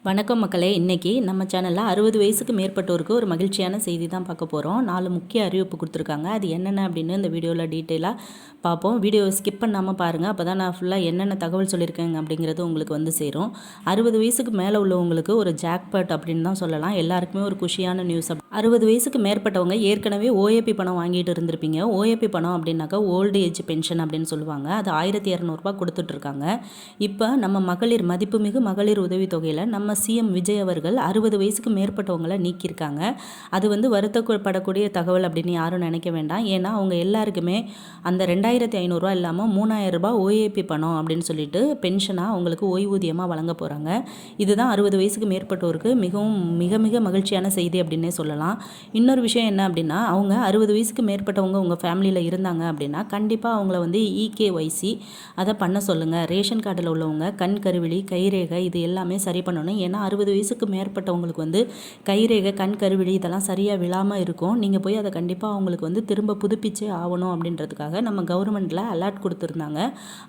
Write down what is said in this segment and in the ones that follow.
வணக்கம் மக்களே. இன்றைக்கி நம்ம சேனலில் 60 வயசுக்கு மேற்பட்டோருக்கு ஒரு மகிழ்ச்சியான செய்தி தான் பார்க்க போகிறோம். 4 முக்கிய அறிவிப்பு கொடுத்துருக்காங்க. அது என்னென்ன அப்படின்னு இந்த வீடியோவில் டீட்டெயிலாக பார்ப்போம். வீடியோவை ஸ்கிப் பண்ணாமல் பாருங்கள். அப்போ தான் நான் ஃபுல்லாக என்னென்ன தகவல் சொல்லியிருக்கேங்க அப்படிங்கிறது உங்களுக்கு வந்து சேரும். 60 வயசுக்கு மேலே உள்ளவங்களுக்கு ஒரு ஜாக்பாட் அப்படின்னு தான் சொல்லலாம். எல்லாருக்குமே ஒரு குஷியான நியூஸ். 60 வயசுக்கு மேற்பட்டவங்க ஏற்கனவே ஓஏபி பணம் வாங்கிட்டு இருந்திருப்பீங்க. ஓஏபி பணம் அப்படின்னாக்கா ஓல்டு ஏஜ் பென்ஷன் அப்படின்னு சொல்லுவாங்க. அது 1200 கொடுத்துட்ருக்காங்க. இப்போ நம்ம மகளிர் மதிப்புமிகு மகளிர் உதவித்தொகையில் நம்ம சிஎம் விஜய் அவர்கள் 60 வயசுக்கு மேற்பட்டவங்களை நீக்கியிருக்காங்க. அது வந்து வருத்தப்படக்கூடிய தகவல் அப்படின்னு யாரும் நினைக்க வேண்டாம். ஏன்னா அவங்க எல்லாருக்குமே அந்த 2500 இல்லாமல் 3000 ரூபாய் ஓஏபி பணம் அப்படின்னு சொல்லிட்டு பென்ஷனாக அவங்களுக்கு ஓய்வூதியமாக வழங்க போகிறாங்க. இதுதான் 60 வயசுக்கு மேற்பட்டோருக்கு மிக மிக மகிழ்ச்சியான செய்தி அப்படின்னே சொல்லலாம். இன்னொரு விஷயம் என்ன அப்படின்னா, அவங்க 60 வயசுக்கு மேற்பட்டவங்க உங்கள் ஃபேமிலியில் இருந்தாங்க அப்படின்னா கண்டிப்பாக அவங்கள வந்து இகேஒய்சி அதை பண்ண சொல்லுங்கள். ரேஷன் கார்டில் உள்ளவங்க கண் கருவிழி கைரேகை இது எல்லாமே சரி பண்ணணும். ஏன்னா 60 வயசுக்கு மேற்பட்டவங்களுக்கு வந்து கைரேகை கண் கருவிழி இதெல்லாம் சரியாக விழாமல் இருக்கும். நீங்கள் போய் அதை கண்டிப்பாக அவங்களுக்கு வந்து திரும்ப புதுப்பிச்சே ஆகணும் அப்படின்றதுக்காக நம்ம கவர்மெண்ட்டில் அலர்ட் கொடுத்துருந்தாங்க.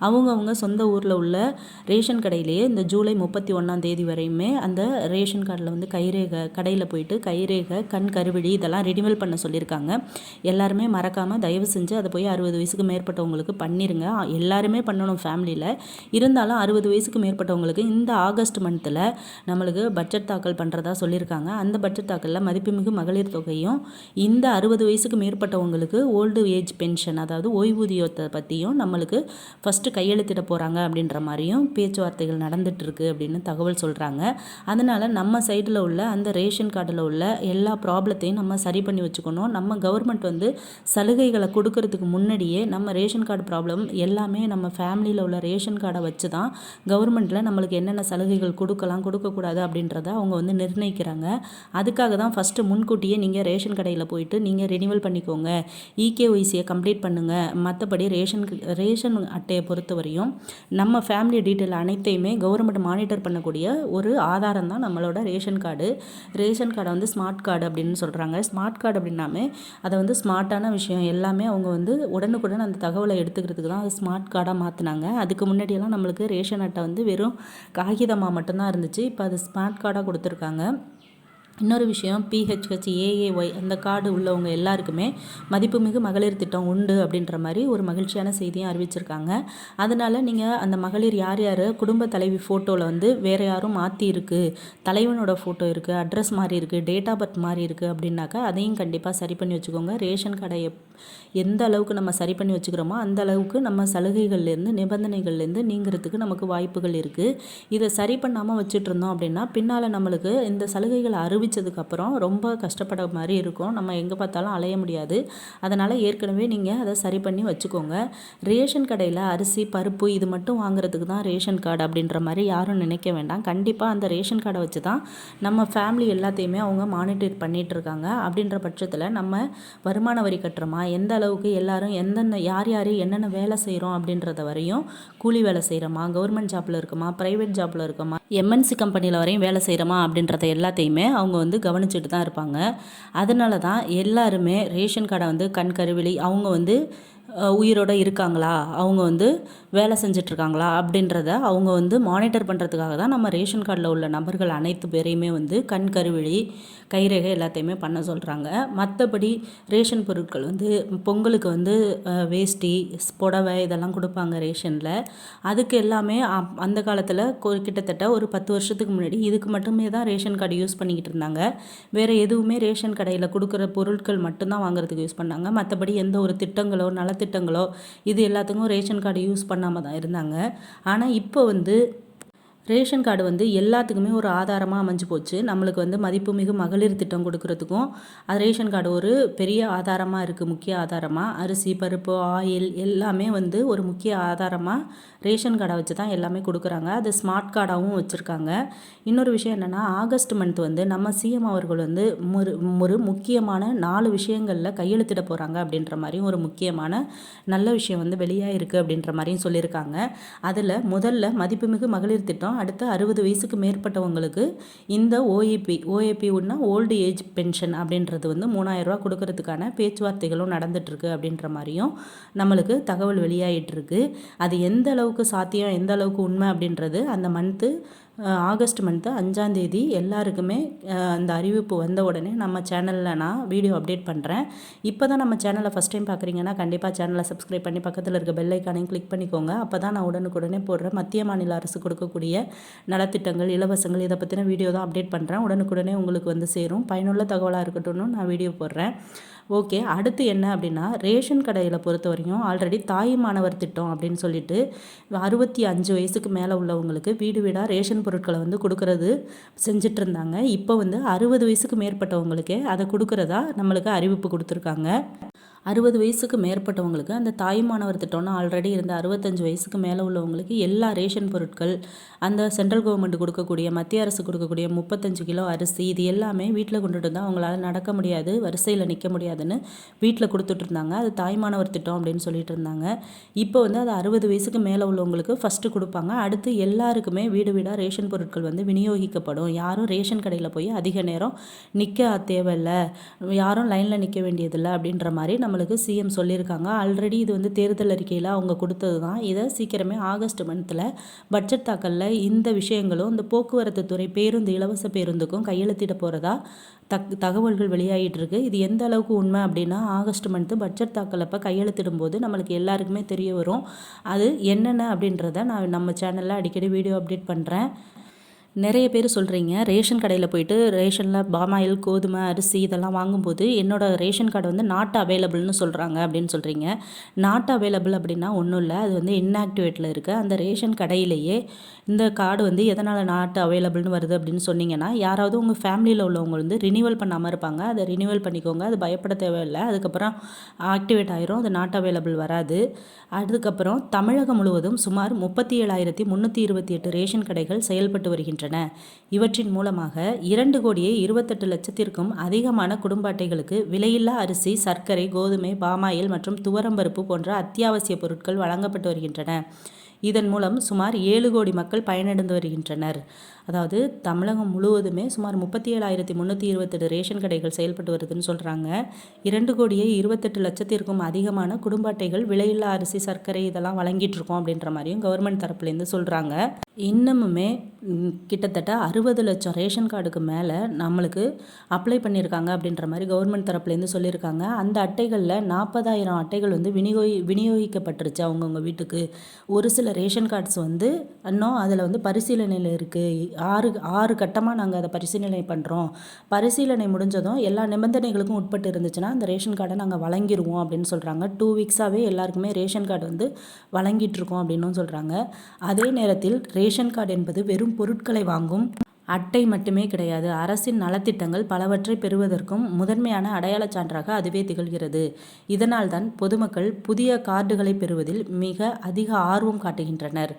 அவங்கவுங்க சொந்த ஊரில் உள்ள ரேஷன் கடையிலேயே இந்த ஜூலை 31 வரையுமே அந்த ரேஷன் கார்டில் வந்து கைரேகை கடையில் போயிட்டு கைரேகை கண் கருவிழி இதெல்லாம் ரினிவல் பண்ண சொல்லியிருக்காங்க. எல்லாருமே மறக்காமல் தயவு செஞ்சு அதை போய் 60 வயசுக்கு மேற்பட்டவங்களுக்கு பண்ணிடுங்க. எல்லாருமே பண்ணணும் ஃபேமிலியில். இருந்தாலும் 60 வயசுக்கு மேற்பட்டவங்களுக்கு இந்த ஆகஸ்ட் மந்தில் நம்மளுக்கு பட்ஜெட் தாக்கல் பண்ணுறதா சொல்லியிருக்காங்க. அந்த பட்ஜெட் தாக்கலில் மதிப்புமிகு மகளிர் தொகையும் இந்த 60 வயசுக்கு மேற்பட்டவங்களுக்கு ஓல்டு ஏஜ் பென்ஷன் அதாவது ஓய்வூதியத்தை பற்றியும் நம்மளுக்கு ஃபஸ்ட்டு கையெழுத்திட போகிறாங்க அப்படின்ற மாதிரியும் பேச்சுவார்த்தைகள் நடந்துகிட்ருக்கு அப்படின்னு தகவல் சொல்கிறாங்க. அதனால் நம்ம சைடில் உள்ள அந்த ரேஷன் கார்டில் உள்ள எல்லா ப்ராப்ளத்தையும் நம்ம சரி பண்ணி வச்சுக்கணும். நம்ம கவர்மெண்ட் வந்து சலுகைகளை கொடுக்கறதுக்கு முன்னாடியே நம்ம ரேஷன் கார்டு ப்ராப்ளம் எல்லாமே நம்ம ஃபேமிலியில் உள்ள ரேஷன் கார்டை வச்சு தான் கவர்மெண்ட்டில் நம்மளுக்கு என்னென்ன சலுகைகள் கொடுக்கக்கூடாது அப்படின்றத அவங்க வந்து நிர்ணயிக்கிறாங்க. அதுக்காக தான் ஃபஸ்ட்டு முன்கூட்டியே நீங்கள் ரேஷன் கடையில் போயிட்டு நீங்கள் ரினிவல் பண்ணிக்கோங்க, இகேஒய்சியை கம்ப்ளீட் பண்ணுங்கள். மற்றபடி ரேஷன் அட்டையை பொறுத்தவரையும் நம்ம ஃபேமிலி டீட்டெயில் அனைத்தையுமே கவர்மெண்ட் மானிட்டர் பண்ணக்கூடிய ஒரு ஆதாரம் தான் நம்மளோட ரேஷன் கார்டு. ரேஷன் கார்டை வந்து ஸ்மார்ட் கார்டு அப்படின்னு சொல்கிறாங்க. ஸ்மார்ட் கார்டு அப்படின்னாமே அதை வந்து ஸ்மார்ட்டான விஷயம் எல்லாமே அவங்க வந்து உடனுக்குடன் அந்த தகவலை எடுத்துக்கிறதுக்கு தான் அது ஸ்மார்ட் கார்டாக மாற்றினாங்க. அதுக்கு முன்னாடியெல்லாம் நம்மளுக்கு ரேஷன் அட்டை வந்து வெறும் காகிதமாக மட்டும்தான் இருந்துச்சு. இப்போ அது ஸ்மார்ட் கார்டாக கொடுத்துருக்காங்க. இன்னொரு விஷயம், பிஹெச்ஹெச் ஏஏஒய் அந்த கார்டு உள்ளவங்க எல்லாருக்குமே மதிப்புமிகு மகளிர் திட்டம் உண்டு அப்படின்ற மாதிரி ஒரு மகிழ்ச்சியான செய்தியும் அறிவிச்சிருக்காங்க. அதனால் நீங்கள் அந்த மகளிர் யார் யார் குடும்ப தலைவி ஃபோட்டோவில் வந்து வேறு யாரும் மாற்றி இருக்குது, தலைவனோட ஃபோட்டோ இருக்குது, அட்ரஸ் மாறி இருக்குது, டேட் ஆஃப் பர்த் மாறி இருக்குது அப்படின்னாக்கா அதையும் கண்டிப்பாக சரி பண்ணி வச்சுக்கோங்க. ரேஷன் கார்டை எந்த அளவுக்கு நம்ம சரி பண்ணி வச்சுக்கிறோமோ அந்த அளவுக்கு நம்ம சலுகைகள்லேருந்து நிபந்தனைகள்லேருந்து நீங்கிறதுக்கு நமக்கு வாய்ப்புகள் இருக்குது. இதை சரி பண்ணாமல் வச்சுட்டு இருந்தோம் அப்படின்னா பின்னால் நம்மளுக்கு இந்த சலுகைகளை அறிவித்ததுக்கப்புறம் ரொம்ப கஷ்டப்பட மாதிரி இருக்கும். நம்ம எங்கே பார்த்தாலும் அலைய முடியாது. அதனால் ஏற்கனவே நீங்கள் அதை சரி பண்ணி வச்சுக்கோங்க. ரேஷன் கடையில் அரிசி பருப்பு இது மட்டும் வாங்குறதுக்கு தான் ரேஷன் கார்டு அப்படின்ற மாதிரி யாரும் நினைக்க வேண்டாம். கண்டிப்பாக அந்த ரேஷன் கார்டை வச்சு தான் நம்ம ஃபேமிலி எல்லாத்தையுமே அவங்க மானிட்டர் பண்ணிகிட்ருக்காங்க. அப்படின்ற பட்சத்தில் நம்ம வருமான வரி கட்டுறோமா, எந்த அளவுக்கு எல்லாரும் யார் என்னென்ன வேலை செய்கிறோம் அப்படின்றத வரையும், கூலி வேலை செய்கிறோமா, கவர்மெண்ட் ஜாப்பில் இருக்கோமா, ப்ரைவேட் ஜாப்பில் இருக்கோமா, எம்என்சி கம்பெனியில் வரையும் வேலை செய்கிறோமா அப்படின்றத எல்லாத்தையுமே அவங்க வந்து கவனிச்சுட்டு தான் இருப்பாங்க. அதனால தான் எல்லாருமே ரேஷன் கார்டை வந்து கண் கருவிழி அவங்க வந்து உயிரோடு இருக்காங்களா, அவங்க வந்து வேலை செஞ்சிட்ருக்காங்களா அப்படின்றத அவங்க வந்து மானிட்டர் பண்ணுறதுக்காக தான் நம்ம ரேஷன் கார்டில் உள்ள நபர்கள் அனைத்து பேரையுமே வந்து கண் கருவிழி கைரேகை எல்லாத்தையுமே பண்ண சொல்கிறாங்க. மற்றபடி ரேஷன் பொருட்கள் வந்து பொங்கலுக்கு வந்து வேஷ்டி புடவை இதெல்லாம் கொடுப்பாங்க ரேஷனில். அதுக்கு எல்லாமே அந்த காலத்தில் கிட்டத்தட்ட ஒரு 10 வருஷத்துக்கு முன்னாடி இதுக்கு மட்டுமே தான் ரேஷன் கார்டு யூஸ் பண்ணிக்கிட்டு இருந்தாங்க. வேறு எதுவுமே ரேஷன் கடையில் கொடுக்குற பொருட்கள் மட்டும்தான் வாங்குறதுக்கு யூஸ் பண்ணாங்க. மற்றபடி எந்த ஒரு திட்டங்களோ நலத்திட்டங்களோ இது எல்லாத்துக்கும் ரேஷன் கார்டு யூஸ் பண்ணாமல் தான் இருந்தாங்க. ஆனால் இப்போ வந்து ரேஷன் கார்டு வந்து எல்லாத்துக்குமே ஒரு ஆதாரமாக அமைஞ்சு போச்சு. நம்மளுக்கு வந்து மதிப்புமிகு மகளிர் திட்டம் கொடுக்கறதுக்கும் அது ரேஷன் கார்டு ஒரு பெரிய ஆதாரமாக இருக்குது. முக்கிய ஆதாரமாக அரிசி பருப்பு ஆயில் எல்லாமே வந்து ஒரு முக்கிய ஆதாரமாக ரேஷன் கார்டை வச்சு தான் எல்லாமே கொடுக்குறாங்க. அது ஸ்மார்ட் கார்டாகவும் வச்சுருக்காங்க. இன்னொரு விஷயம் என்னென்னா, ஆகஸ்ட் மந்த் வந்து நம்ம சிஎம் அவர்கள் வந்து ஒரு முக்கியமான 4 விஷயங்களில் கையெழுத்திட போகிறாங்க அப்படின்ற மாதிரியும் ஒரு முக்கியமான நல்ல விஷயம் வந்து வெளியாக இருக்குது அப்படின்ற மாதிரியும் சொல்லியிருக்காங்க. அதில் முதல்ல மதிப்புமிகு மகளிர் திட்டம், அடுத்து 60 வயசுக்கு மேற்பட்டவங்களுக்கு இந்த ஓஏபின்னா ஓல்டு ஏஜ் பென்ஷன் அப்படின்றது வந்து 3000 ரூபா கொடுக்கறதுக்கான பேச்சுவார்த்தைகளும் நடந்துகிட்ருக்கு அப்படின்ற மாதிரியும் நம்மளுக்கு தகவல் வெளியாகிட்டுருக்கு. அது எந்த அளவுக்கு சாத்தியம் எந்த அளவுக்கு உண்மை அப்படின்றது அந்த மந்த்து ஆகஸ்ட் மந்த்து 5ஆம் தேதி எல்லாருக்குமே அந்த அறிவிப்பு வந்த உடனே நம்ம சேனலில் நான் வீடியோ அப்டேட் பண்ணுறேன். இப்போ தான் நம்ம சேனலை ஃபஸ்ட் டைம் பார்க்குறீங்கன்னா கண்டிப்பாக சேனலை சப்ஸ்கிரைப் பண்ணி பக்கத்தில் இருக்க பெல் ஐக்கானையும் கிளிக் பண்ணிக்கோங்க. அப்போ தான் நான் உடனுக்குடனே போடுற மத்திய மாநில அரசு கொடுக்கக்கூடிய நலத்திட்டங்கள், இலவசங்கள் இதை பற்றின வீடியோ தான் அப்டேட் பண்ணுறேன். உடனுக்குடனே உங்களுக்கு வந்து சேரும். பயனுள்ள தகவலாக இருக்கட்டும்னு நான் வீடியோ போடுறேன். ஓகே, அடுத்து என்ன அப்படின்னா, ரேஷன் கடையில் பொறுத்த வரையும் ஆல்ரெடி தாய் மாணவர் திட்டம் அப்படின்னு சொல்லிட்டு 65 வயசுக்கு மேலே உள்ளவங்களுக்கு வீடு வீடாக ரேஷன் பொருட்களை வந்து கொடுக்கறது செஞ்சிட்டு இருந்தாங்க. இப்போ வந்து 60 வயசுக்கு மேற்பட்டவங்களுக்கே அதை கொடுக்கறதா நம்மளுக்கு அறிவிப்பு கொடுத்துருக்காங்க. 60 வயசுக்கு மேற்பட்டவங்களுக்கு அந்த தாய்மானவர் திட்டம்னு ஆல்ரெடி இருந்த 65 வயசுக்கு மேலே உள்ளவங்களுக்கு எல்லா ரேஷன் பொருட்கள், அந்த சென்ட்ரல் கவர்மெண்ட் கொடுக்கக்கூடிய, மத்திய அரசு கொடுக்கக்கூடிய 35 கிலோ அரிசி, இது எல்லாமே வீட்டில் கொண்டுட்டு தான் அவங்களால நடக்க முடியாது, வரிசையில் நிற்க முடியாதுன்னு வீட்டில் கொடுத்துட்டு இருந்தாங்க. அது தாய்மானவர் திட்டம் அப்படின்னு சொல்லிட்டு இருந்தாங்க. இப்போ வந்து அது 60 வயசுக்கு மேலே உள்ளவங்களுக்கு ஃபஸ்ட்டு கொடுப்பாங்க. அடுத்து எல்லாருக்குமே வீடு வீடாக ரேஷன் பொருட்கள் வந்து விநியோகிக்கப்படும். யாரும் ரேஷன் கடையில் போய் அதிக நேரம் நிற்க தேவையில்லை, யாரும் லைனில் நிற்க வேண்டியதில்லை அப்படின்ற மாதிரி நம்மளுக்கு சிஎம் சொல்லியிருக்காங்க. ஆல்ரெடி இது வந்து தேர்தல் அறிக்கையில் அவங்க கொடுத்தது தான். இதை சீக்கிரமே ஆகஸ்ட் மந்தில் பட்ஜெட் தாக்கலில் இந்த விஷயங்களும், இந்த போக்குவரத்து துறை பேருந்து, இலவச பேருந்துக்கும் கையெழுத்திட போகிறதா தகவல்கள் வெளியாகிட்டு இருக்கு. இது எந்த அளவுக்கு உண்மை அப்படின்னா, ஆகஸ்ட் மந்த்து பட்ஜெட் தாக்கலப்போ கையெழுத்திடும் போது நம்மளுக்கு எல்லாருக்குமே தெரிய வரும். அது என்னென்ன அப்படின்றத நான் நம்ம சேனலில் அடிக்கடி வீடியோ அப்டேட் பண்ணுறேன். நிறைய பேர் சொல்கிறீங்க, ரேஷன் கடையில் போயிட்டு ரேஷனில் பாமாயில், கோதுமை, அரிசி இதெல்லாம் வாங்கும்போது என்னோடய ரேஷன் கார்டு வந்து நாட் அவைலபிள்னு சொல்கிறாங்க அப்படின்னு சொல்கிறீங்க. நாட் அவைலபிள் அப்படின்னா ஒன்றும் இல்லை, அது வந்து இன்ஆக்டிவேட்டில் இருக்குது. அந்த ரேஷன் கடையிலேயே இந்த கார்டு வந்து எதனால் நாட் அவைலபிள்னு வருது அப்படின்னு சொன்னீங்கன்னா, யாராவது உங்கள் ஃபேமிலியில் உள்ளவங்க வந்து ரினியூவல் பண்ணாமல் இருப்பாங்க. அதை ரினியூவல் பண்ணிக்கோங்க, அது பயப்பட தேவையில்லை. அதுக்கப்புறம் ஆக்டிவேட் ஆயிரும், அது நாட் அவைலபிள் வராது. அதுக்கப்புறம் தமிழகம் முழுவதும் சுமார் 37,328 ரேஷன் கடைகள் செயல்பட்டு வருகின்றன. இவற்றின் மூலமாக 2,28,00,000க்கும் அதிகமான குடும்ப அட்டைகளுக்கு விலையில்லா அரிசி, சர்க்கரை, கோதுமை, பாமாயில் மற்றும் துவரம்பருப்பு போன்ற அத்தியாவசிய பொருட்கள் வழங்கப்பட்டு வருகின்றன. இதன் மூலம் சுமார் 7 கோடி மக்கள் பயனடைந்து வருகின்றனர். அதாவது தமிழகம் முழுவதுமே சுமார் 37,328 ரேஷன் கடைகள் செயல்பட்டு வருதுன்னு சொல்கிறாங்க. 2,28,00,000க்கும் அதிகமான குடும்ப அட்டைகள் விலையில்லா அரிசி, சர்க்கரை இதெல்லாம் வழங்கிட்டு இருக்கோம் அப்படின்ற மாதிரியும் கவர்மெண்ட் தரப்புலேருந்து சொல்கிறாங்க. இன்னமுமே கிட்டத்தட்ட 60 லட்சம் ரேஷன் கார்டுக்கு மேலே நம்மளுக்கு அப்ளை பண்ணியிருக்காங்க அப்படின்ற மாதிரி கவர்மெண்ட் தரப்புலேருந்து சொல்லியிருக்காங்க. அந்த அட்டைகளில் 40,000 அட்டைகள் வந்து விநியோகிக்கப்பட்டுருச்சு அவங்கவுங்க வீட்டுக்கு. ஒரு சில ரேஷன் கார்ட்ஸ் வந்து இன்னும் அதில் வந்து பரிசீலனையில் இருக்குது. 6 கட்டமாக நாங்கள் அதை பரிசீலனை பண்ணுறோம். பரிசீலனை முடிஞ்சதும் எல்லா நிபந்தனைகளுக்கும் உட்பட்டு இருந்துச்சுன்னா அந்த ரேஷன் கார்டை நாங்கள் வழங்கிடுவோம் அப்படின்னு சொல்கிறாங்க. 2 வீக்ஸாகவே எல்லாருக்குமே ரேஷன் கார்டு வந்து வழங்கிட்டுருக்கோம் அப்படின்னும் சொல்கிறாங்க. அதே நேரத்தில் ரேஷன் கார்டு என்பது வெறும் பொருட்களை வாங்கும் அட்டை மட்டுமே கிடையாது. அரசின் நலத்திட்டங்கள் பலவற்றை பெறுவதற்கும் முதன்மையான அடையாளச் சான்றாக அதுவே திகழ்கிறது. இதனால்தான் பொதுமக்கள் புதிய கார்டுகளை பெறுவதில் மிக அதிக ஆர்வம் காட்டுகின்றனர்.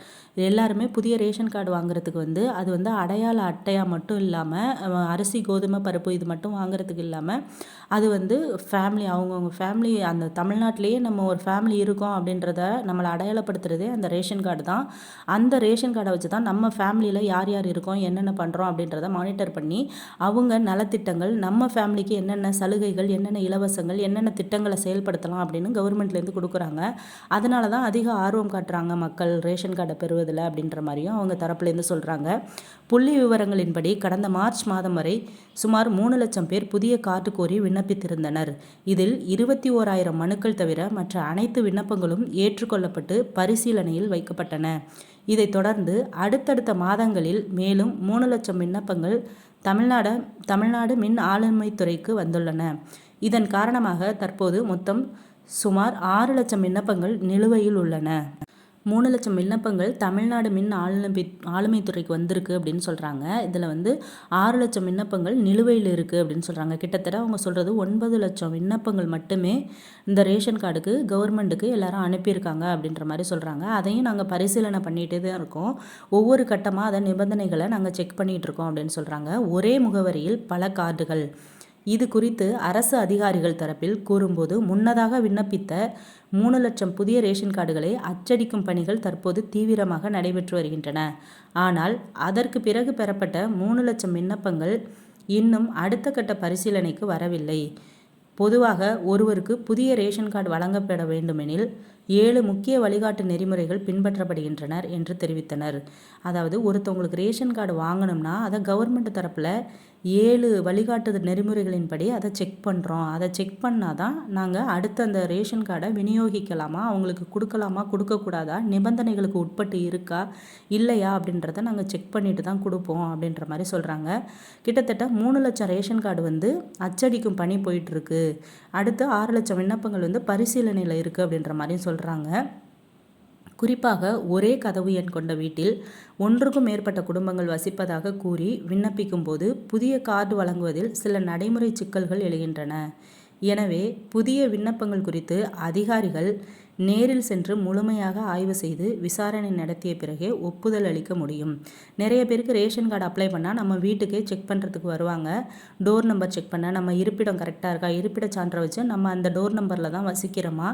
எல்லாருமே புதிய ரேஷன் கார்டு வாங்குறதுக்கு வந்து அது வந்து அடையாள அட்டையாக மட்டும் இல்லாமல், அரிசி, கோதுமை, பருப்பு இது மட்டும் வாங்குறதுக்கு இல்லாமல், அது வந்து ஃபேமிலி, அவங்கவுங்க ஃபேமிலி, அந்த தமிழ்நாட்டிலேயே நம்ம ஒரு ஃபேமிலி இருக்கோம் அப்படின்றத நம்மளை அடையாளப்படுத்துறதே அந்த ரேஷன் கார்டு தான். அந்த ரேஷன் கார்டை வச்சு தான் நம்ம ஃபேமிலியில் யார் யார் இருக்கோம், என்னென்ன பண்ணுறோம் அப்படின்றத மானிட்டர் பண்ணி அவங்க நலத்திட்டங்கள், நம்ம ஃபேமிலிக்கு என்னென்ன சலுகைகள், என்னென்ன இலவசங்கள், என்னென்ன திட்டங்களை செயல்படுத்தலாம் அப்படின்னு கவர்மெண்ட்லேருந்து கொடுக்குறாங்க. அதனால தான் அதிக ஆர்வம் காட்டுறாங்க மக்கள் ரேஷன் கார்டை பெறுவதில் அப்படின்ற மாதிரியும் அவங்க தரப்புலேருந்து சொல்கிறாங்க. புள்ளி விவரங்களின்படி கடந்த மார்ச் மாதம் வரை சுமார் 3 லட்சம் பேர் புதிய கார்டு கோரி விண்ணப்பித்திருந்தனர். இதில் 21,000 மனுக்கள் தவிர மற்ற அனைத்து விண்ணப்பங்களும் ஏற்றுக்கொள்ளப்பட்டு பரிசீலனையில் வைக்கப்பட்டன. இதைத் தொடர்ந்து அடுத்தடுத்த மாதங்களில் மேலும் 3 லட்சம் விண்ணப்பங்கள் தமிழ்நாடு மின் ஆளுமைத்துறைக்கு வந்துள்ளன. இதன் காரணமாக தற்போது மொத்தம் சுமார் 6 லட்சம் விண்ணப்பங்கள் நிலுவையில் உள்ளன. 3 லட்சம் விண்ணப்பங்கள் தமிழ்நாடு மின் ஆளுமைத்துறைக்கு வந்திருக்கு அப்படின்னு சொல்கிறாங்க. இதில் வந்து 6 லட்சம் விண்ணப்பங்கள் நிலுவையில் இருக்குது அப்படின்னு சொல்கிறாங்க. கிட்டத்தட்ட அவங்க சொல்கிறது 9 லட்சம் விண்ணப்பங்கள் மட்டுமே இந்த ரேஷன் கார்டுக்கு கவர்மெண்ட்டுக்கு எல்லாரும் அனுப்பியிருக்காங்க அப்படின்ற மாதிரி சொல்கிறாங்க. அதையும் நாங்கள் பரிசீலனை பண்ணிகிட்டே தான் இருக்கோம். ஒவ்வொரு கட்டமாக அதை நிபந்தனைகளை நாங்கள் செக் பண்ணிகிட்டு இருக்கோம் அப்படின்னு சொல்கிறாங்க. ஒரே முகவரியில் பல கார்டுகள். இது குறித்து அரசு அதிகாரிகள் தரப்பில் கூறும்போது, முன்னதாக விண்ணப்பித்த 3 லட்சம் புதிய ரேஷன் கார்டுகளை அச்சடிக்கும் பணிகள் தற்போது தீவிரமாக நடைபெற்று வருகின்றன. ஆனால் அதற்கு பிறகு பெறப்பட்ட 3 லட்சம் விண்ணப்பங்கள் இன்னும் அடுத்த கட்ட பரிசீலனைக்கு வரவில்லை. பொதுவாக ஒருவருக்கு புதிய ரேஷன் கார்டு வழங்கப்பட வேண்டுமெனில் 7 முக்கிய வழிகாட்டு நெறிமுறைகள் பின்பற்றப்படுகின்றனர் என்று தெரிவித்தனர். அதாவது ஒருத்தவங்களுக்கு ரேஷன் கார்டு வாங்கணும்னா அதை கவர்மெண்ட் தரப்பில் 7 வழிகாட்டு நெறிமுறைகளின்படி அதை செக் பண்ணுறோம். அதை செக் பண்ணால் தான் நாங்கள் அடுத்த அந்த ரேஷன் கார்டை விநியோகிக்கலாமா, அவங்களுக்கு கொடுக்கலாமா, கொடுக்கக்கூடாதா, நிபந்தனைகளுக்கு உட்பட்டு இருக்கா இல்லையா அப்படின்றத நாங்கள் செக் பண்ணிட்டு தான் கொடுப்போம் அப்படின்ற மாதிரி சொல்கிறாங்க. கிட்டத்தட்ட 3 லட்சம் ரேஷன் கார்டு வந்து அச்சடிக்கும் பணி போயிட்டுருக்கு. அடுத்து 6 லட்சம் விண்ணப்பங்கள் வந்து பரிசீலனையில் இருக்குது அப்படின்ற மாதிரியும் சொல்கிறாங்க. குறிப்பாக ஒரே கதவு எண் கொண்ட வீட்டில் ஒன்றுக்கும் மேற்பட்ட குடும்பங்கள் வசிப்பதாக கூறி விண்ணப்பிக்கும் போது புதிய கார்டு வழங்குவதில் சில நடைமுறை சிக்கல்கள் எழுகின்றன. எனவே புதிய விண்ணப்பங்கள் குறித்து அதிகாரிகள் நேரில் சென்று முழுமையாக ஆய்வு செய்து விசாரணை நடத்திய பிறகே ஒப்புதல் அளிக்க முடியும். நிறைய பேருக்கு ரேஷன் கார்டு அப்ளை பண்ணால் நம்ம வீட்டுக்கே செக் பண்ணுறதுக்கு வருவாங்க. டோர் நம்பர் செக் பண்ண, நம்ம இருப்பிடம் கரெக்டாக இருக்கா, இருப்பிட சான்றை வச்சு நம்ம அந்த டோர் நம்பரில் தான் வசிக்கிறோமா,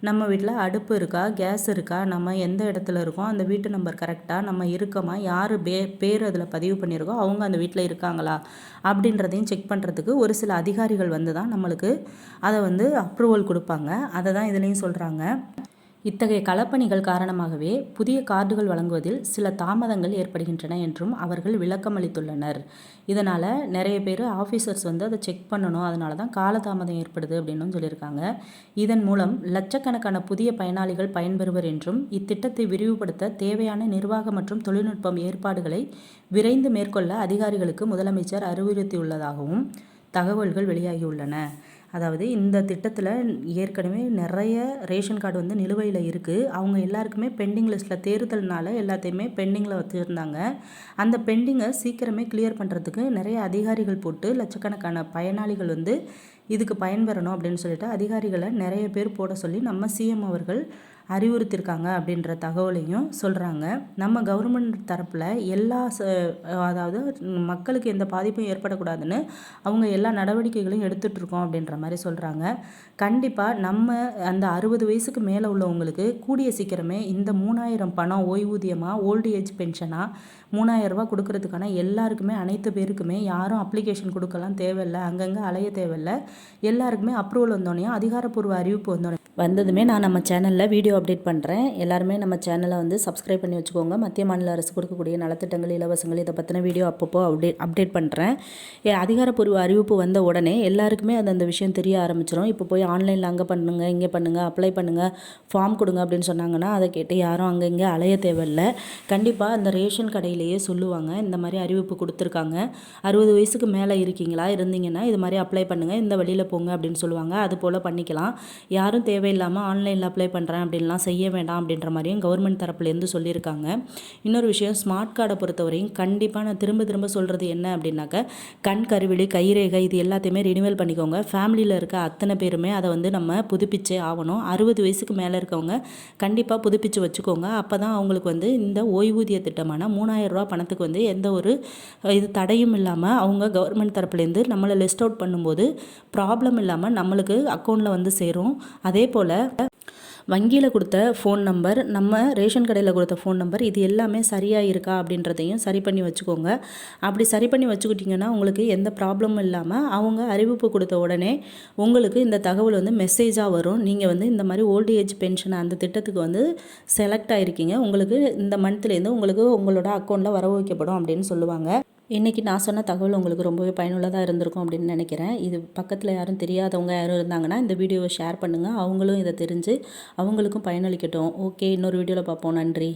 நம்ம வீட்டில் அடுப்பு இருக்கா, கேஸ் இருக்கா, நம்ம எந்த இடத்துல இருக்கோம், அந்த வீட்டு நம்பர் கரெக்டாக நம்ம இருக்கோமா, யார் பேர் அதில் பதிவு பண்ணியிருக்கோம், அவங்க அந்த வீட்டில் இருக்காங்களா அப்படின்றதையும் செக் பண்ணுறதுக்கு ஒரு சில அதிகாரிகள் வந்து தான் நம்மளுக்கு அதை வந்து அப்ரூவல் கொடுப்பாங்க. அதை தான் இதுலேயும் சொல்கிறாங்க. இத்தகைய களப்பணிகள் காரணமாகவே புதிய கார்டுகள் வழங்குவதில் சில தாமதங்கள் ஏற்படுகின்றன என்றும் அவர்கள் விளக்கம் அளித்துள்ளனர். இதனால் நிறைய பேர் ஆஃபீஸர்ஸ் வந்து அதை செக் பண்ணணும், அதனால தான் காலதாமதம் ஏற்படுது அப்படின்னு சொல்லியிருக்காங்க. இதன் மூலம் லட்சக்கணக்கான புதிய பயனாளிகள் பயன்பெறுவர் என்றும் இத்திட்டத்தை விரிவுபடுத்த தேவையான நிர்வாக மற்றும் தொழில்நுட்பம் ஏற்பாடுகளை விரைந்து மேற்கொள்ள அதிகாரிகளுக்கு முதலமைச்சர் அறிவுறுத்தியுள்ளதாகவும் தகவல்கள் வெளியாகியுள்ளன. அதாவது இந்த திட்டத்தில் ஏற்கனவே நிறைய ரேஷன் கார்டு வந்து நிலுவையில் இருக்குது. அவங்க எல்லாருக்குமே பெண்டிங் லிஸ்ட்டில் தேர்தல்னால எல்லாத்தையுமே பெண்டிங்கில் வச்சுருந்தாங்க. அந்த பெண்டிங்கை சீக்கிரமே கிளியர் பண்ணுறதுக்கு நிறைய அதிகாரிகள் போட்டு லட்சக்கணக்கான பயனாளிகள் வந்து இதுக்கு பயன்பெறணும் அப்படின்னு சொல்லிட்டு அதிகாரிகளை நிறைய பேர் போட சொல்லி நம்ம சிஎம் அவர்கள் அறிவுறுத்தியிருக்காங்க அப்படின்ற தகவலையும் சொல்கிறாங்க. நம்ம கவர்மெண்ட் தரப்பில் எல்லா அதாவது மக்களுக்கு எந்த பாதிப்பும் ஏற்படக்கூடாதுன்னு அவங்க எல்லா நடவடிக்கைகளையும் எடுத்துகிட்ருக்கோம் அப்படின்ற மாதிரி சொல்கிறாங்க. கண்டிப்பாக நம்ம அந்த 60 வயசுக்கு மேலே உள்ளவங்களுக்கு கூடிய சீக்கிரமே இந்த 3000 பணம் ஓய்வூதியமாக ஓல்டு ஏஜ் பென்ஷனாக 3000 ரூபா கொடுக்கறதுக்கான எல்லாருக்குமே அனைத்து பேருக்குமே யாரும் அப்ளிகேஷன் கொடுக்கலாம் தேவையில்லை, அங்கங்கே அலைய தேவையில்லை. எல்லாருக்குமே அப்ரூவல் வந்தோடனே அதிகாரப்பூர்வ அறிவிப்பு வந்ததுமே நான் நம்ம சேனலில் வீடியோ அப்டேட் பண்ணுறேன். எல்லாருமே நம்ம சேனலை வந்து சப்ஸ்கிரைப் பண்ணி வச்சுக்கோங்க. மத்திய மாநில அரசு கொடுக்கக்கூடிய நலத்திட்டங்கள், இலவசங்கள் இதை பற்றின வீடியோ அப்பப்போ அப்டேட் பண்ணுறேன். அதிகாரப்பூர்வ அறிவிப்பு வந்த உடனே எல்லாருக்குமே அந்த விஷயம் தெரிய ஆரம்பிச்சிடும். இப்போ போய் ஆன்லைனில் அங்கே பண்ணுங்கள், இங்கே பண்ணுங்கள், அப்ளை பண்ணுங்கள், ஃபார்ம் கொடுங்க அப்படின்னு சொன்னாங்கன்னா அதை கேட்டு யாரும் அங்கே இங்கே அலைய தேவையில்லை. கண்டிப்பாக அந்த ரேஷன் கடையிலேயே சொல்லுவாங்க, இந்த மாதிரி அறிவிப்பு கொடுத்துருக்காங்க, 60 வயசுக்கு மேலே இருந்தீங்கன்னா இது மாதிரி அப்ளை பண்ணுங்கள், இந்த வழியில் போங்க அப்படின்னு சொல்லுவாங்க. அது போல் பண்ணிக்கலாம். யாரும் தேவையில்லாமல் ஆன்லைனில் அப்ளை பண்ணுறேன் அப்படின்லாம் செய்ய வேண்டாம் அப்படின்ற மாதிரியும் கவர்மெண்ட் தரப்புலேருந்து சொல்லியிருக்காங்க. இன்னொரு விஷயம், ஸ்மார்ட் கார்டை பொறுத்தவரையும் கண்டிப்பாக நான் திரும்ப சொல்கிறது என்ன அப்படின்னாக்க, கண் கருவிழி, கைரேகை இது எல்லாத்தையுமே ரினிவல் பண்ணிக்கோங்க. ஃபேமிலியில் இருக்க அத்தனை பேருமே அதை வந்து நம்ம புதுப்பிச்சே ஆகணும். 60 வயசுக்கு மேலே இருக்கவங்க கண்டிப்பாக புதுப்பிச்சு வச்சுக்கோங்க. அப்போ தான் அவங்களுக்கு வந்து இந்த ஓய்வூதிய திட்டமான 3000 ரூபா பணத்துக்கு வந்து எந்த ஒரு இது தடையும் இல்லாமல் அவங்க கவர்மெண்ட் தரப்புலேருந்து நம்மளை லிஸ்ட் அவுட் பண்ணும்போது ப்ராப்ளம் இல்லாமல் நம்மளுக்கு அக்கௌண்ட்டில் வந்து சேரும். அதே போல் வங்கியில் கொடுத்த ஃபோன் நம்பர், நம்ம ரேஷன் கடையில் கொடுத்த ஃபோன் நம்பர், இது எல்லாமே சரியாக இருக்கா அப்படின்றதையும் சரி பண்ணி வச்சுக்கோங்க. அப்படி சரி பண்ணி வச்சுக்கிட்டிங்கன்னா உங்களுக்கு எந்த ப்ராப்ளமும் இல்லாமல் அவங்க அறிவிப்பு கொடுத்த உடனே உங்களுக்கு இந்த தகவல் வந்து மெசேஜாக வரும். நீங்கள் வந்து இந்த மாதிரி ஓல்டு ஏஜ் பென்ஷன் அந்த திட்டத்துக்கு வந்து செலக்ட் ஆகிருக்கீங்க, உங்களுக்கு இந்த மந்த்லேருந்து உங்களுக்கு உங்களோட அக்கௌண்ட்டில் வரவு வைக்கப்படும் அப்படின்னு சொல்லுவாங்க. இன்றைக்கி நான் சொன்ன தகவல் உங்களுக்கு ரொம்பவே பயனுள்ளதாக இருந்திருக்கும் அப்படின்னு நினைக்கிறேன். இது பக்கத்தில் யாரும் தெரியாதவங்க யாரும் இருந்தாங்கன்னா இந்த வீடியோவை ஷேர் பண்ணுங்கள். அவங்களும் இதை தெரிஞ்சு அவங்களுக்கும் பயனளிக்கட்டும். ஓகே, இன்னொரு வீடியோவில் பார்ப்போம். நன்றி.